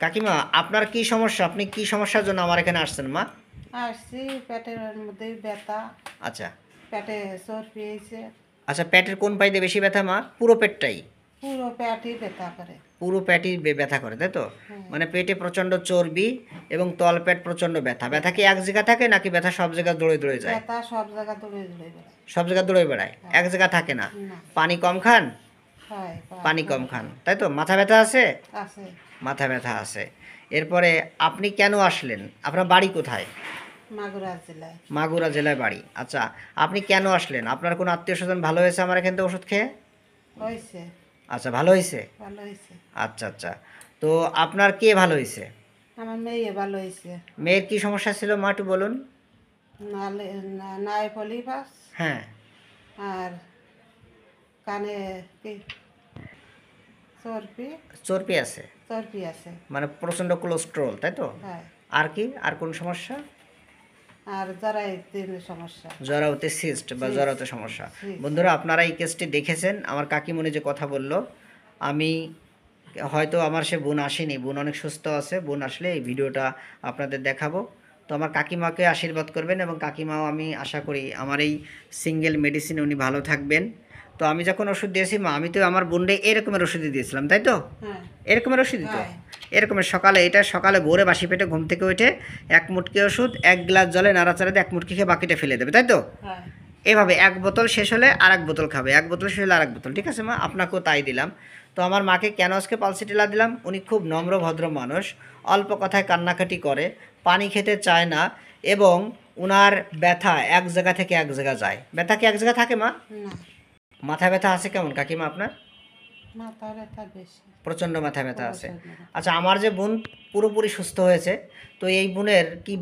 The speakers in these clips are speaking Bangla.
কাকিমা আপনার কি সমস্যা? আপনি কি সমস্যার জন্য আমার এখানে আসছেন মা? আসছি পেটের মধ্যে ব্যথা, আচ্ছা পেটে চর্বি হয়েছে, আচ্ছা, পেটের কোন পাইতে বেশি ব্যথা মা? পুরো পেটটাই? পুরো পেটই ব্যথা করে। পুরো পেটই ব্যথা করে তাই তো? হ্যাঁ, মানে পেটে প্রচণ্ড চর্বি এবং তলপেট প্রচণ্ড ব্যথা। ব্যথা কি এক জায়গা থাকে নাকি ব্যথা সব জায়গায় দৌড়ে দৌড়ে যায়? ব্যথা সব জায়গা দৌড়ে দৌড়ে বেড়ায়। সব জায়গায় দৌড়ে বেড়ায়, হ্যাঁ। এক জায়গা থাকে না? না, পানি কম খান? হয় পানি কম খান তাই তো? মাথা ব্যথা আছে? আছে। মাথা ব্যথা আছে। এরপরে আপনি কেন আসলেন? আপনার বাড়ি কোথায়? মাগুরা জেলায়। মাগুরা জেলায় বাড়ি। আচ্ছা, আপনি কেন আসলেন? আপনার কোনো আত্মীয় স্বজন ভালো হয়েছে আমার এখান থেকে ওষুধ খেয়ে? হয়েছে, আচ্ছা, ভালো হয়েছে। ভালো হয়েছে। আচ্ছা আচ্ছা, তো আপনার কে ভালো হয়েছে? আমার মেয়ে ভালো হয়েছে। মেয়ের কি সমস্যা ছিল মা একটু বলুন। নালে নাই পলিপাস হ্যাঁ। আর কানে কি চর্বি, চর্বি আছে, চর্বি আছে। মানে প্রচণ্ড কোলেস্ট্রল তাই তো? হ্যাঁ, আর কি, আর কোন সমস্যা? আর যারাই তিন সমস্যা। জরাউতে সিস্ট বা Cyst, জরাউতে সমস্যা। cyst। বন্ধুরা, আপনারা এই কেসটি দেখেছেন, আমার কাকিমণি যে কথা বলল, আমি হয়তো আমার সে বোন আসেনি, বোন অনেক সুস্থ আছে, বোন আসলে এই ভিডিওটা আপনাদের দেখাবো। তো আমার কাকিমাকে আশীর্বাদ করবেন এবং কাকিমাও আমি আশা করি আমার এই সিঙ্গেল মেডিসিনে উনি ভালো থাকবেন। তো আমি যখন ওষুধ দিয়েছি মা, আমি তো আমার বোনকে এরকমের ওষুধই দিয়েছিলাম তাই তো? হ্যাঁ, এরকমের ওষুধই তো? হ্যাঁ, এরকমের সকালে, এটা সকালে ভোরে বাসি পেটে ঘুম থেকে উঠে এক মুটকি ওষুধ এক গ্লাস জলে নাড়াচাড়া দিয়ে এক মুটকি খেয়ে বাকিটা ফেলে দেবে তাই তো? হ্যাঁ। এভাবে এক বোতল শেষ হলে আর এক বোতল খাবে, এক বোতল শেষ হলে আর এক বোতল। ঠিক আছে মা, আপনাকেও তাই দিলাম। তো আমার মাকে কেন আজকে পালসিটিলা দিলাম? উনি খুব নম্র ভদ্র মানুষ, অল্প কথায় কান্নাকাটি করে, পানি খেতে চায় না এবং উনার ব্যথা এক জায়গা থেকে এক জায়গা যায়। ব্যথা কি এক জায়গা থাকে মা? না, মাথা ব্যথা আছে কেমন কাকিমা আপনার? মাথা ব্যথা বেশি। প্রচণ্ড মাথা ব্যথা আছে। প্রচণ্ড ব্যথা। আচ্ছা, আমার যে বোন পুরোপুরি সুস্থ হয়েছে, তো এই বোনের কি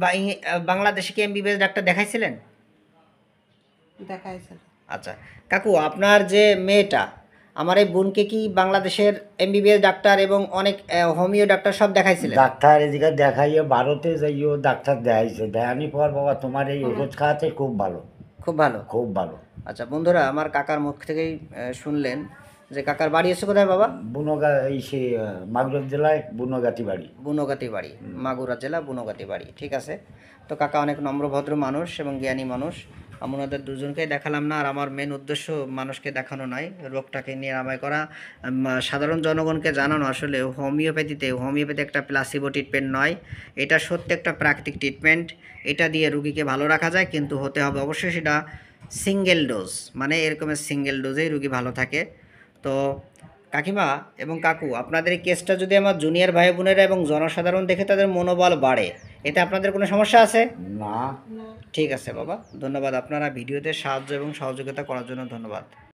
বাংলাদেশে কি এমবিবিএস ডাক্তার দেখাইছিলেন? দেখাইছিল। আচ্ছা কাকু, আপনার যে মেয়েটা, আমার এই বোনকে কি বাংলাদেশের এমবিবিএস ডাক্তার এবং অনেক হোমিও ডাক্তার সব দেখাইছিলেন? ডাক্তার এদিকে দেখাইয়ে ভারতে যাইও ডাক্তার দেখাইছে, দেখানি পর বাবা তোমার এই ওষুধ খাওয়াতে খুব ভালো, খুব ভালো। খুব ভালো। আচ্ছা বন্ধুরা, আমার কাকার মুখ থেকেই শুনলেন যে কাকার বাড়ি এসে কোথায় বাবা? বুনগা এই সে মাগুরা জেলায় বুনগাতি বাড়ি। বুনগাতি বাড়ি, মাগুরা জেলা বুনগাতি বাড়ি। ঠিক আছে। তো কাকা অনেক নম্রভদ্র মানুষ এবং জ্ঞানী মানুষ। আমি ওনাদের দুজনকেই দেখালাম না, আর আমার মেন উদ্দেশ্য মানুষকে দেখানো নয়, রোগটাকে নিরাময় করা, সাধারণ জনগণকে জানানো আসলে হোমিওপ্যাথি একটা প্লাসিবো ট্রিটমেন্ট নয়, এটা সত্যি একটা প্রাকৃতিক ট্রিটমেন্ট। এটা দিয়ে রুগীকে ভালো রাখা যায়, কিন্তু হতে হবে অবশ্যই সেটা সিঙ্গেল ডোজ, মানে এরকমের সিঙ্গেল ডোজেই রুগী ভালো থাকে। তো কাকিমা এবং কাকু, আপনাদের এই কেসটা যদি আমার জুনিয়র ভাই বোনেরা এবং জনসাধারণ দেখে তাদের মনোবল বাড়ে, এতে আপনাদের কোনো সমস্যা আছে? না। না। ঠিক আছে বাবা, ধন্যবাদ। আপনারা ভিডিওতে সাহায্য এবং সহযোগিতা করার জন্য ধন্যবাদ।